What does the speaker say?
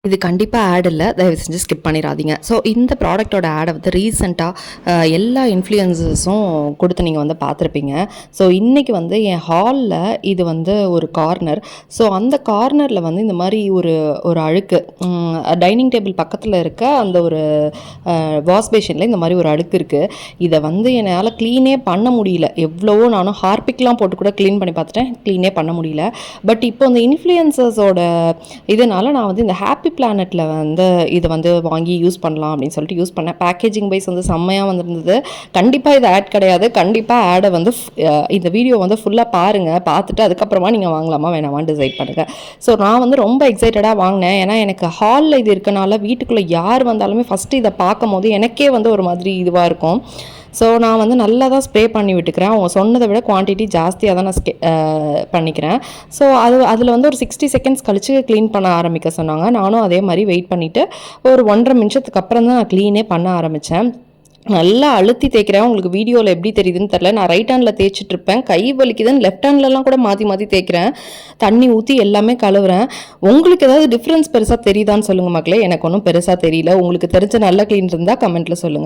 இது கண்டிப்பாக ஆட் இல்லை, தயவு செஞ்சு ஸ்கிப் பண்ணிடாதீங்க. ஸோ இந்த ப்ராடக்ட்டோட ஆடை வந்து ரீசெண்டாக எல்லா இன்ஃப்ளூயன்சஸும் கொடுத்து நீங்கள் வந்து பார்த்துருப்பீங்க. ஸோ இன்றைக்கி வந்து என் ஹாலில் இது வந்து ஒரு கார்னர். ஸோ அந்த கார்னரில் வந்து இந்த மாதிரி ஒரு ஒரு அழுக்கு டைனிங் டேபிள் பக்கத்தில் இருக்க அந்த ஒரு வாஷ் பேஷனில் இந்த மாதிரி ஒரு அழுக்கு இருக்குது. இதை வந்து என்னால் க்ளீனே பண்ண முடியல. எவ்வளவோ நானும் ஹார்பிக்லாம் போட்டு கூட க்ளீன் பண்ணி பார்த்துட்டேன், க்ளீனே பண்ண முடியல. பட் இப்போ இந்த இன்ஃப்ளூயன்சஸோட இதனால் நான் வந்து இந்த ஹாப்பி பிளானெட்டில் வந்து இதை வந்து வாங்கி யூஸ் பண்ணலாம் அப்படின்னு சொல்லிட்டு யூஸ் பண்ணேன். பேக்கேஜிங் வைஸ் வந்து செம்மையாக வந்துருந்தது. கண்டிப்பாக இது ஆட் கிடையாது. கண்டிப்பாக ஆடை வந்து இந்த வீடியோ வந்து ஃபுல்லாக பாருங்கள். பார்த்துட்டு அதுக்கப்புறமா நீங்கள் வாங்கலாமா வேணாமான்னு டிசைட் பண்ணுங்கள். ஸோ நான் வந்து ரொம்ப எக்ஸைட்டடாக வாங்கினேன். ஏன்னா எனக்கு ஹாலில் இது இருக்கனால வீட்டுக்குள்ளே யார் வந்தாலுமே ஃபஸ்ட்டு இதை பார்க்கும் போது எனக்கே வந்து ஒரு மாதிரி இதுவாக இருக்கும். ஸோ நான் வந்து நல்லா தான் ஸ்ப்ரே பண்ணி விட்டுக்கிறேன். அவங்க சொன்னதை விட குவான்டிட்டி ஜாஸ்தியாக தான் நான் பண்ணிக்கிறேன். ஸோ அதில் வந்து ஒரு 60 செகண்ட்ஸ் கழித்து க்ளீன் பண்ண ஆரம்பிக்க சொன்னாங்க. நானும் அதே மாதிரி வெயிட் பண்ணிவிட்டு ஒரு 1.5 நிமிஷத்துக்கு அப்புறம் தான் நான் க்ளீனே பண்ண ஆரம்பித்தேன். நல்லா அழுத்தி தேய்க்கிறேன். உங்களுக்கு வீடியோவில் எப்படி தெரியுதுன்னு தெரில. நான் ரைட் ஹேண்டில் தேய்ச்சிட்ருப்பேன், கை வலிக்குதுன்னு லெஃப்ட் ஹேண்ட்லலாம் கூட மாற்றி மாற்றி தேய்க்கிறேன். தண்ணி ஊற்றி எல்லாமே கழுவுறேன். உங்களுக்கு ஏதாவது டிஃப்ரென்ஸ் பெருசாக தெரியுதான்னு சொல்லுங்கள் மக்களே. எனக்கு ஒன்றும் பெருசாக தெரியல. உங்களுக்கு தெரிஞ்ச நல்ல க்ளீன் இருந்தால் கமெண்ட்டில் சொல்லுங்கள்.